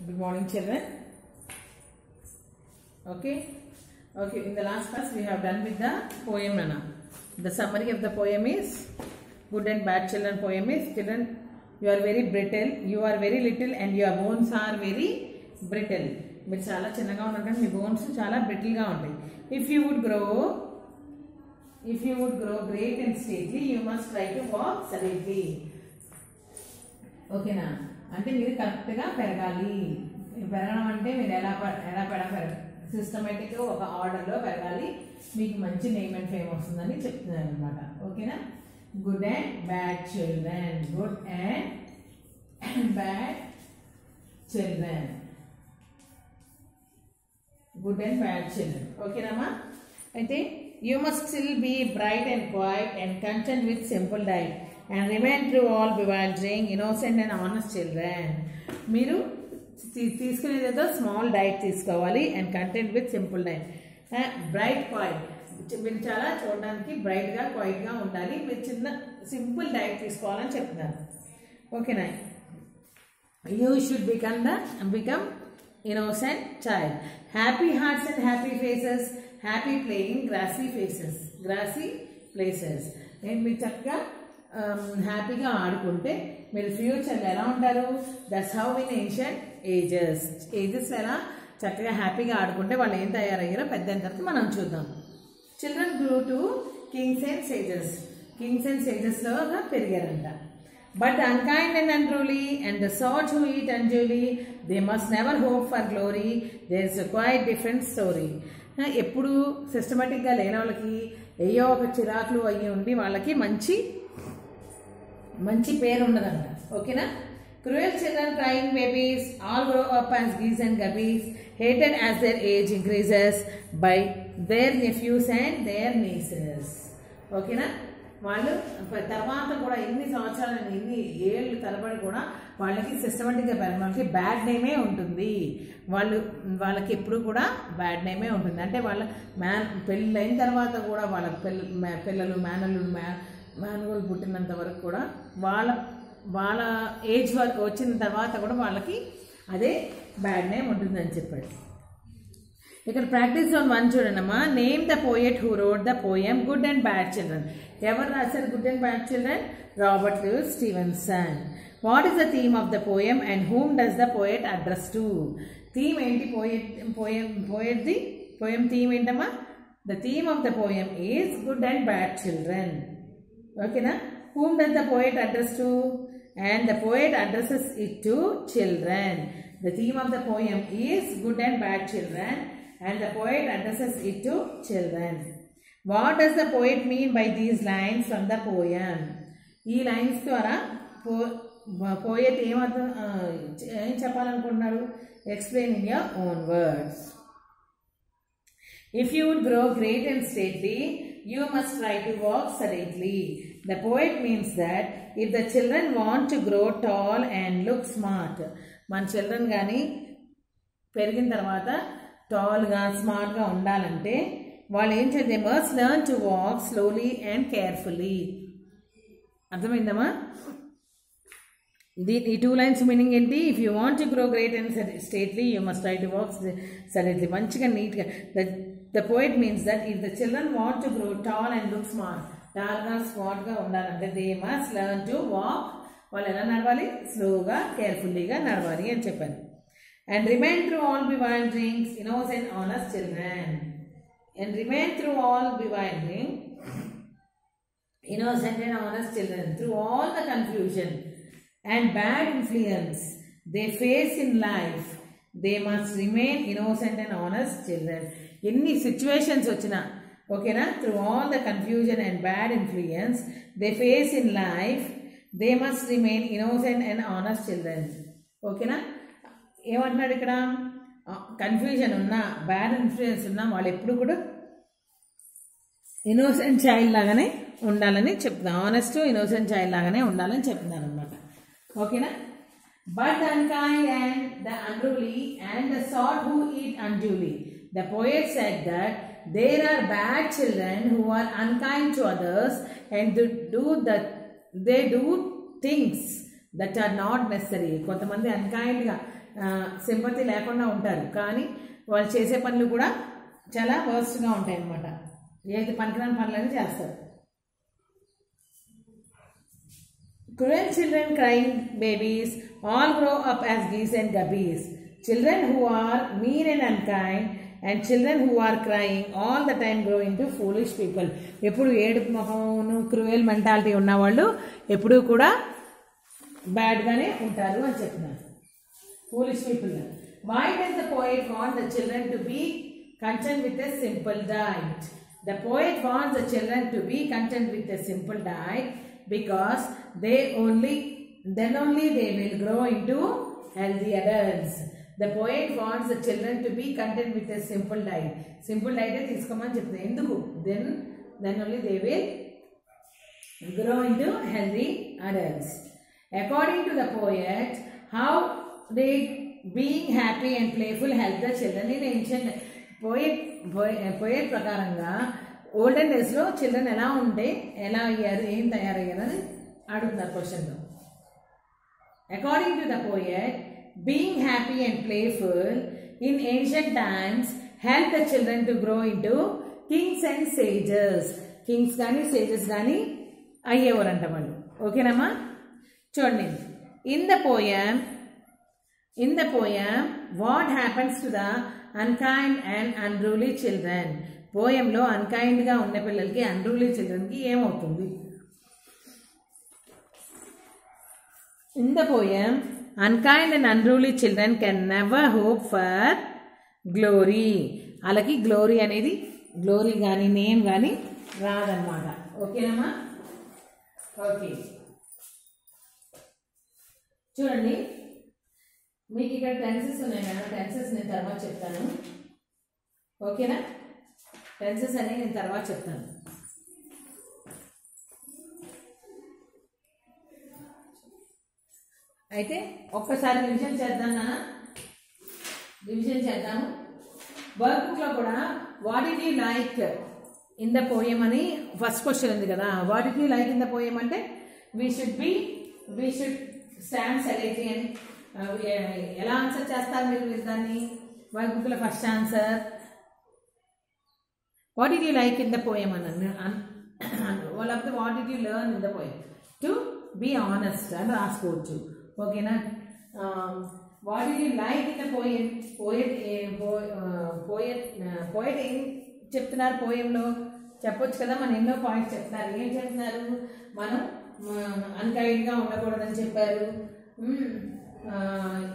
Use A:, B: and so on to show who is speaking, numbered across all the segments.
A: Good morning, children. Okay. In the last class we have done with the poem. The summary of the poem is Good and Bad Children. Poem is, children, you are very brittle, you are very little, and your bones are very brittle. మీరు చాలా చిన్నగా ఉన్నారు కానీ మీ bones చాలా brittle గా ఉంటాయి. If you would grow great and stately, you must try to walk sedately. ఓకేనా? అంటే మీరు కరెక్ట్గా పెరగాలి. పెరగడం అంటే మీరు ఎలా సిస్టమేటిక్గా ఒక ఆర్డర్లో పెరగాలి. మీకు మంచి నేమ్ అండ్ ఫేమ్ వస్తుందని చెప్తున్నారు అనమాట. ఓకేనా? Good and bad children. Good and bad children. Good and bad children. ఓకేనమ్మా? అయితే you must still be bright and quiet and content with simple diet and remain through all bewildering, innocent and honest children. మీరు తీసుకునేదేదో small diet తీసుకోవాలి and content with simple diet. Bright quiet, మీరు చాలా చూడడానికి బ్రైట్గా క్వైట్గా ఉండాలి. మీరు చిన్న సింపుల్ డైట్ తీసుకోవాలని చెప్తున్నారు. ఓకేనా? You should become innocent child. Happy hearts and happy faces, happy playing grassy places. నేను మీరు చక్కగా హ్యాపీగా ఆడుకుంటే మీరు ఫ్యూచర్లో ఎలా ఉంటారు? That's how in ancient ages ఎలా చక్కగా హ్యాపీగా ఆడుకుంటే వాళ్ళు ఏం తయారయ్యారో పెద్ద తర్వాత మనం చూద్దాం. Children grew to kings and సేజెస్లోగా పెరిగారంట. But unkind and unruly, and the sort who eat unduly, they must never hope for glory. There is a quite different story. ఎప్పుడు సిస్టమేటిక్గా లేని వాళ్ళకి ఏయో ఒక చిరాకులు అయ్యి ఉండి వాళ్ళకి మంచి పేరు ఉండదంట. ఓకేనా? Cruel children, crying babies, all grow up as geese and guppies, hated as their age increases by their nephews and their nieces. ఓకేనా? వాళ్ళు తర్వాత కూడా ఎన్ని సంవత్సరాలు ఎన్ని ఏళ్ళు తరబడి కూడా వాళ్ళకి సిస్టమేటిక్గా వాళ్ళకి బ్యాడ్ నేమే ఉంటుంది. వాళ్ళకి ఎప్పుడు కూడా బ్యాడ్ నేమే ఉంటుంది. అంటే వాళ్ళ పెళ్ళైన తర్వాత కూడా వాళ్ళ పిల్లలు మేనగోళ్ళు పుట్టినంత వరకు కూడా వాళ్ళ ఏజ్ వరకు వచ్చిన తర్వాత కూడా వాళ్ళకి అదే బ్యాడ్ నేమ్ ఉంటుందని చెప్పాడు. ఇక్కడ ప్రాక్టీస్ ఆన్ వన్ చూడండమ్మా. Name the poet who wrote the poem good and bad children. ఎవరు రాశారు good and bad children? Robert Louis Stevenson. What is the theme of the poem and whom does the poet address to? Theme ఏంటి? Poem theme ఏంటమ్మా? The theme of the poem is good and bad children. ఓకేనా? Whom does the poet address to? And the poet addresses it to children. The theme of the poem is good and bad children, and the poet addresses it to children. What does the poet mean by these lines from the poem? ఈ lines ద్వారా poet ఏం చెప్పాలనుకుంటున్నారు? Explain in your own words. If you would grow great and stately, you must try to walk sedately. The poet means that if the children want to grow tall and look smart, మన children కానీ పెరిగిన తర్వాత టాల్గా స్మార్ట్గా ఉండాలంటే వాళ్ళు ఏం చేయాలి? They must learn to walk slowly and carefully. అర్థమైందమ్మా? ఈ టూ లైన్స్ మీనింగ్ ఏంటి? If you want to grow great and stately you must try to walk sedately. మంచిగా నీట్గా. The poet means that if the children want to grow tall and look smart, టాల్గా స్మార్ట్గా ఉండాలంటే they must learn to walk. వాళ్ళు ఎలా నడవాలి? స్లోగా కేర్ఫుల్లీగా నడవాలి అని చెప్పారు. And remain through all bewildering, innocent, honest children. And remain through all bewildering, innocent and honest children, through all the confusion and bad influence they face in life, they must remain innocent and honest children. ఎన్ని situations వచ్చినా, ఓకేనా, through all the confusion and bad influence they face in life, they must remain innocent and honest children. ఓకేనా? ఏమంటున్నాడు ఇక్కడ? Confusion ఉన్నా, bad influence ఉన్నా వాళ్ళు ఎప్పుడు కూడా ఇన్నోసెంట్ చైల్డ్ లాగానే ఉండాలని చెప్తున్నాను. ఆనెస్ట్ ఇన్నోసెంట్ చైల్డ్ లాగానే ఉండాలని చెప్తున్నాను అనమాట. ఓకేనా? But unkind and the unruly and the sort who eat unduly. The poet said that there are bad children who are unkind to others and they do things that are not necessary. కొంతమంది అన్కైండ్గా sympathy లేకుండా ఉంటారు, కానీ వాళ్ళు చేసే పనులు కూడా చాలా వర్స్ట్గా ఉంటాయి అన్నమాట. ఏది పనికిరాని పనులని చేస్తారు. Cruel children, crying babies, all grow up as geese and guppies. Children who are mean and unkind and children who are crying all the time grow into foolish people. ఎప్పుడు ఏడుపు మొహమును క్రూయల్ మెంటాలిటీ ఉన్నవాళ్ళు ఎప్పుడూ కూడా బ్యాడ్గానే ఉంటారు అని చెప్తున్నారు. Foolish people. Why does the poet want the children to be content with a simple diet? The poet wants the children to be content with a simple diet because then only they will grow into healthy adults. The poet wants the children to be content with a simple diet. Simple diet తీసుకోమని చెప్తుంది. ఎందుకు? Then only they will grow into healthy adults. According to the poet, how did being happy and playful help the children in ancient poet ప్రకారంగా olden డేస్లో children ఎలా ఉంటే ఎలా అయ్యారు, ఏం తయారయ్యారని అడుగుతున్నారు క్వశ్చన్లో. According to the poet, being happy and playful in ancient times help the children to grow into kings and sages. Kings కానీ సేజెస్ కానీ అయ్యేవారంట వాళ్ళు. ఓకేనమ్మా, చూడండి. In the poem what happens to the unkind and unruly children. పోయంలో అన్కైండ్గా ఉన్న పిల్లలకి, అన్రూలీ చిల్డ్రన్కి ఏమవుతుంది? In the poem, unkind and unruly children can never hope for glory. వాళ్ళకి గ్లోరీ అనేది, గ్లోరీ కానీ నేమ్ కానీ రాదన్నమాట. ఓకేనమ్మా? ఓకే, చూడండి. మీకు ఇక్కడ టెన్సెస్ ఉన్నాయి కదా, టెన్సెస్ నేను తర్వాత చెప్తాను. ఓకేనా? టెన్సెస్ అనేవి నేను తర్వాత చెప్తాను. అయితే ఒక్కసారి రివిజన్ చేద్దాం నాన్న, రివిజన్ చేద్దాము. వర్క్ బుక్లో కూడా what did you like in the poem అని ఫస్ట్ క్వశ్చన్ ఉంది కదా. What did you like in the poem అంటే వీ షుడ్ స్టాండ్ సెలెక్ట్లీ అని ఎలా ఆన్సర్ చేస్తారు మీరు దాన్ని? వర్క్ బుక్లో first answer what did you like in the poem all of the what did you learn in the poem to be honest and రాసుకోవచ్చు. ఓకేనా? what did you like in the poem? poet ఏం చెప్తున్నారు పోయంలో చెప్పొచ్చు కదా. మనం ఎన్నో points చెప్తున్నారు. ఏం చెప్తున్నారు? మనం అన్కైండ్గా ఉండకూడదని చెప్పారు.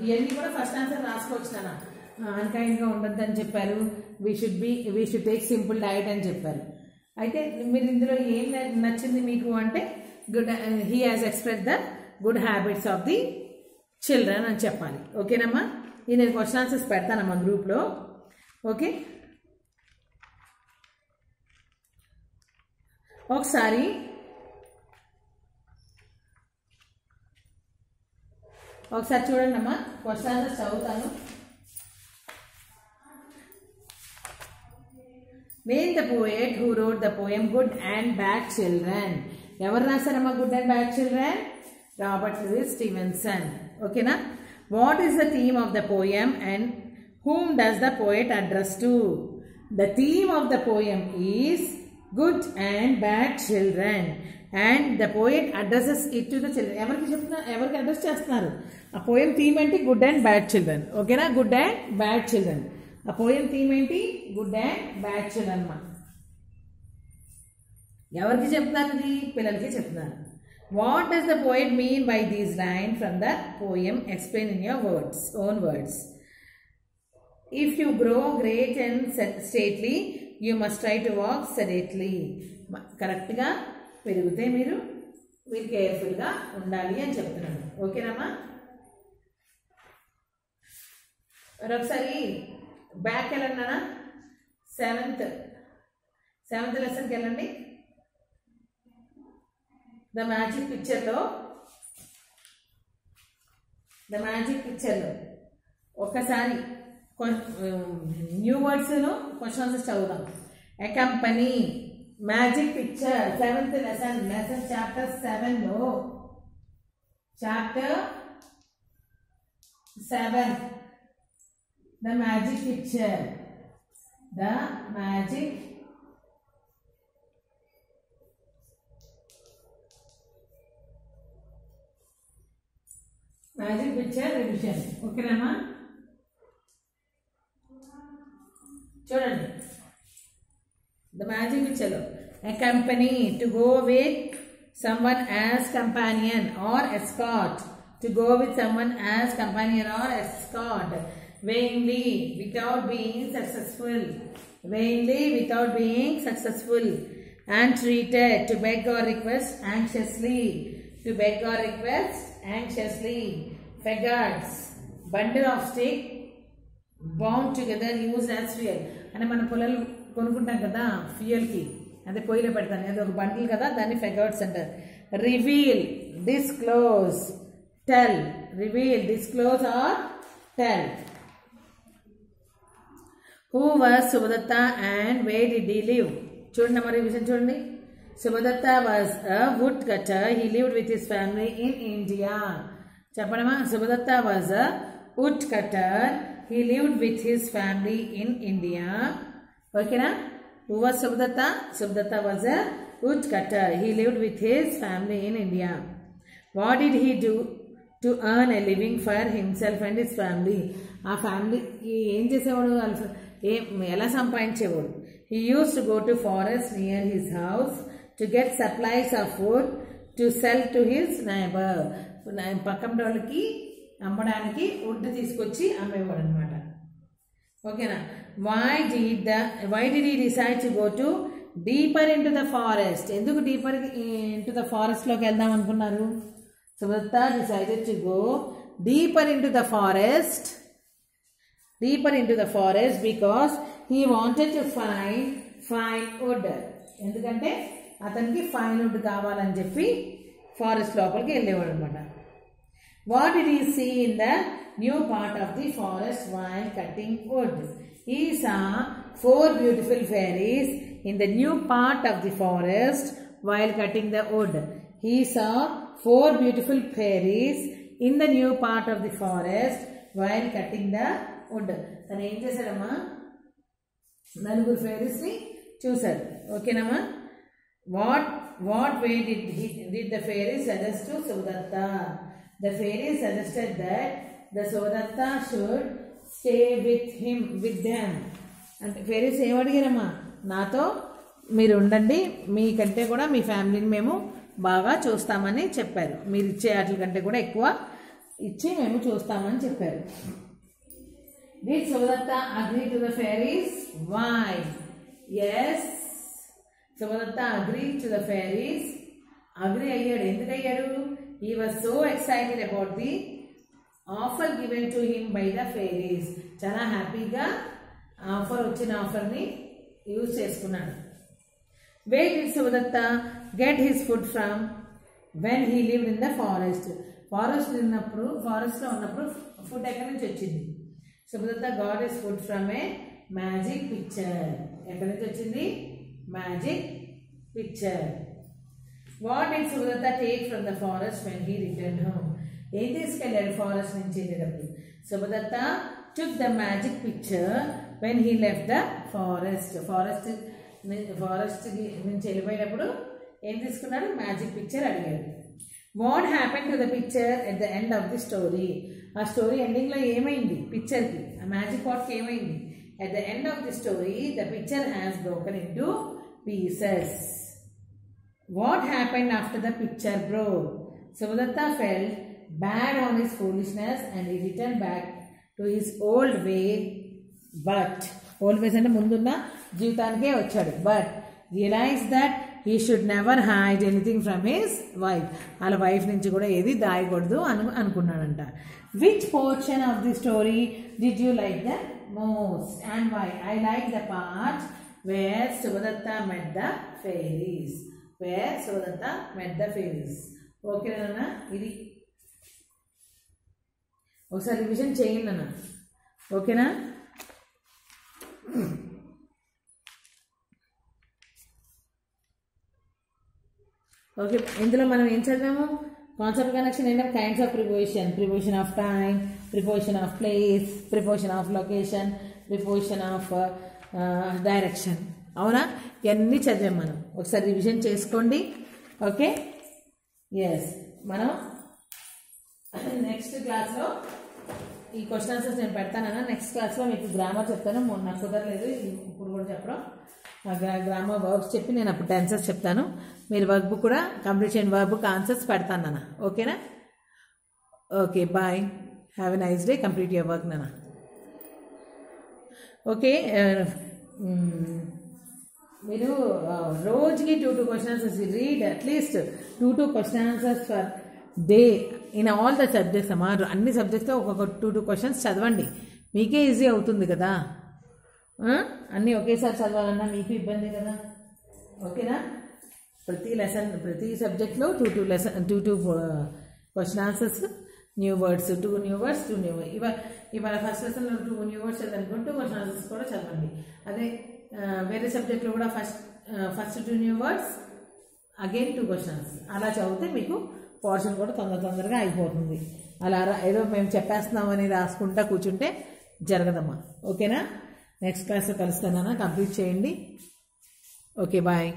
A: ఇవన్నీ కూడా ఫస్ట్ ఆన్సర్ రాసుకోవచ్చు కదా. అన్కైండ్గా ఉండొద్దని చెప్పారు. We should take simple diet అని చెప్పారు. అయితే మీరు ఇందులో ఏం నచ్చింది మీకు అంటే good he has express the good habits of the children అని చెప్పాలి. ఓకేనమ్మా? నేను క్వశ్చన్ ఆన్సర్స్ పెడతానమ్మా గ్రూప్లో. ఓకే, ఒకసారి చూడండి అమ్మా, క్వశ్చన్ ఆన్సర్స్ చదువుతాను. Name the poet who wrote the poem Good and Bad Children. ఎవరు రాశారమ్మా good and bad children? Robert Louis Stevenson. ఓకేనా? What is the theme of the poem and whom does the poet address to? The theme of the poem is good and bad children and the poet addresses it to the children. ఎవరికి address చేస్తున్నారు? ఆ poem theme ఏంటి? Good and bad children. ఓకేనా? Good and bad children. ఆ poem theme ఏంటి? Good and bad children అన్నమా. ఎవరికి చెప్తున్నారు? ఇది పిల్లలకి చెప్తున్నారు. What does the poet mean by these line from the poem? Explain in your own words. If you grow great and stately you must try to walk sedately. కరెక్ట్గా పెరిగితే మీరు కేర్ఫుల్గా ఉండాలి అని చెప్తున్నాను. ఓకేనమ్మా? మరొకసారి బ్యాక్ వెళ్ళండి నాన్న. సెవెంత్ లెసన్కి వెళ్ళండి. ద మ్యాజిక్ పిక్చర్లో ఒక్కసారి న్యూ వర్డ్స్లో క్వశ్చన్ ఆన్సర్స్ చదువుదాం. Accompany, magic picture, seventh lesson chapter 7లో 7. The magic picture. The magic picture revision. Okay, Rama? చూడండి the magic picture. A company to go with someone as companion or escort. To go with someone as companion or escort. Vainly without being successful. Vainly without being successful. And treated to beg or request anxiously. To beg or request anxiously. Faggots. Bundle of stick bound together used as fuel. అంటే మన పొలాలు కొనుక్కుంటాం కదా ఫ్యూయల్కి, అదే పొయ్యిలో పెడతాను, అది ఒక బండిల్ కదా, దాన్ని ఫెగర్ట్స్ అంటారు. Reveal, disclose, tell. Reveal, disclose or tell. Who was Subhadatta and where did he live? చూడండి మరి విషయం చూడండి. Subhadatta was a woodcutter. He lived with his family in India. చెప్పడమా? Subhadatta was a woodcutter. He lived with his family in India. Okay na? Who was Subhadatta? Subhadatta was a wood cutter. He lived with his family in India. What did he do to earn a living for himself and his family? ఆ ఫ్యామిలీకి ఏం చేసేవాడు? ఎలా సంపాదించేవాడు? He used to go to forest near his house to get supplies of food to sell to his neighbor. పక్కన వాళ్ళకి అమ్మడానికి would తీసుకొచ్చి అమ్మేవాడు అనమాట. ఓకేనా? Why did he decide to go to deeper into the forest? ఎందుకు deeper into the ఫారెస్ట్లోకి వెళ్దాం అనుకున్నారు? Subhadatta decided to go deeper into the forest. Deeper into the forest because he wanted to find wood. ఎందుకంటే అతనికి fine would కావాలని చెప్పి forest లోపలికి వెళ్ళేవాడు అనమాట. What did he see in the new part of the forest while cutting wood? He saw 4 beautiful fairies in the new part of the forest while cutting the wood. He saw 4 beautiful fairies in the new part of the forest while cutting the wood. తను ఏం చేశాడమ్మా? 4 fairies ని చూశాడు. ఓకేనమ్మా? What way did the fairies suggest to Subhadatta? The fairy suggested that the Subhadatta should stay with them. అంటే fairies ఏమడిగారమ్మా? నాతో మీరు ఉండండి, మీకంటే కూడా మీ ఫ్యామిలీని మేము బాగా చూస్తామని చెప్పారు. మీరు ఇచ్చే వాటి కంటే కూడా ఎక్కువ ఇచ్చి మేము చూస్తామని చెప్పారు. Did Subhadatta agree to the fairies? Why? Yes, Subhadatta agreed to the fairies. Agree అయ్యాడు. ఎందుకు అయ్యాడు? He was so excited about the offer given to him by the fairies. చాలా హ్యాపీగా వచ్చిన ఆఫర్ని యూజ్ చేసుకున్నాడు. Where did Subhadatta get his food from when he lived in the forest? ఫారెస్ట్లో ఉన్నప్పుడు food ఎక్కడి నుంచి వచ్చింది? Subhadatta got his food from a magic picture. ఎక్కడి నుంచి వచ్చింది? Magic picture. What did Subhadatta take from the forest when he returned home? ఏం తీసుకెళ్ళాడు ఫారెస్ట్ నుంచి వెళ్ళేటప్పుడు? Subhadatta took the magic picture when he left the forest. Forest నుంచి వెళ్ళిపోయినప్పుడు ఏం తీసుకున్నాడు? మ్యాజిక్ పిక్చర్ అడిగాడు. What happened to the picture at the end of the story? ఆ స్టోరీ ఎండింగ్లో ఏమైంది పిక్చర్కి? ఆ మ్యాజిక్ పాట్కి ఏమైంది? At the end of the story, the picture has broken into pieces. What happened after the picture broke? Subhadatta felt bad on his foolishness and he returned back to his old way. But old ways అంటే ముందున్న జీవితానికే వచ్చాడు. But realized that he should never hide anything from his wife. వాళ్ళ wife నుంచి కూడా ఏది దాయకూడదు అనుకున్నాడంట. Which portion of the story did you like the most and why? I like the part where Subhadatta met the fairies. Where Subhadatta met the fairies. Okay నాన్న, ఇది ఒకసారి revision చేయండి నాన్న. ఓకేనా? ఓకే, ఇందులో మనం ఏం చదివాము? కాన్సెప్ట్ కనెక్షన్ ఏంటంటే kinds of preposition, preposition of time, preposition of place, preposition of location, preposition of direction. అవునా? ఇవన్నీ చదివాం మనం. ఒకసారి రివిజన్ చేసుకోండి. Okay, yes. మనం నెక్స్ట్ క్లాస్లో ఈ క్వశ్చన్ ఆన్సర్స్ నేను పెడతానన్నా. నెక్స్ట్ క్లాస్లో మీకు గ్రామర్ చెప్తాను. నాకు కుదరలేదు ఇప్పుడు కూడా చెప్పడం. గ్రామర్ వర్బ్స్ చెప్పి నేను అప్పుడు టెన్సెస్ చెప్తాను. మీరు వర్క్ బుక్ కూడా కంప్లీట్ చేయండి. వర్క్ బుక్ ఆన్సర్స్ పెడతాను నాన్న. ఓకేనా? Okay, bye. Have a nice day. Complete your work నాన్న. ఓకే, మీరు రోజుకి 2 question answers read. At least 2 question answers for day in all the subjects అమ్మా. అన్ని సబ్జెక్ట్స్లో ఒక్కొక్క 2 క్వశ్చన్స్ చదవండి. మీకే ఈజీ అవుతుంది కదా. అన్నీ ఒకేసారి చదవాలన్నా మీకు ఇబ్బంది కదా. ఓకేనా? ప్రతి లెసన్, ప్రతి సబ్జెక్ట్లో 2 question answers, new words, 2 new words, 2 new words. ఇవాళ ఫస్ట్ లెసన్లో 2 న్యూ వర్డ్స్ చదవనుకో 2 క్వశ్చన్ ఆన్సర్స్ కూడా చదవండి. అదే వేరే సబ్జెక్ట్లో కూడా first 2 new words, again 2 questions. అలా చదివితే మీకు పోర్షన్ కూడా తొందరగా అయిపోతుంది. అలా ఏదో మేము చెప్పేస్తున్నామని రాసుకుంటా కూర్చుంటే జరగదమ్మా. ఓకేనా? నెక్స్ట్ క్లాస్లో కలుస్తానన్నా. కంప్లీట్ చేయండి. Okay, bye.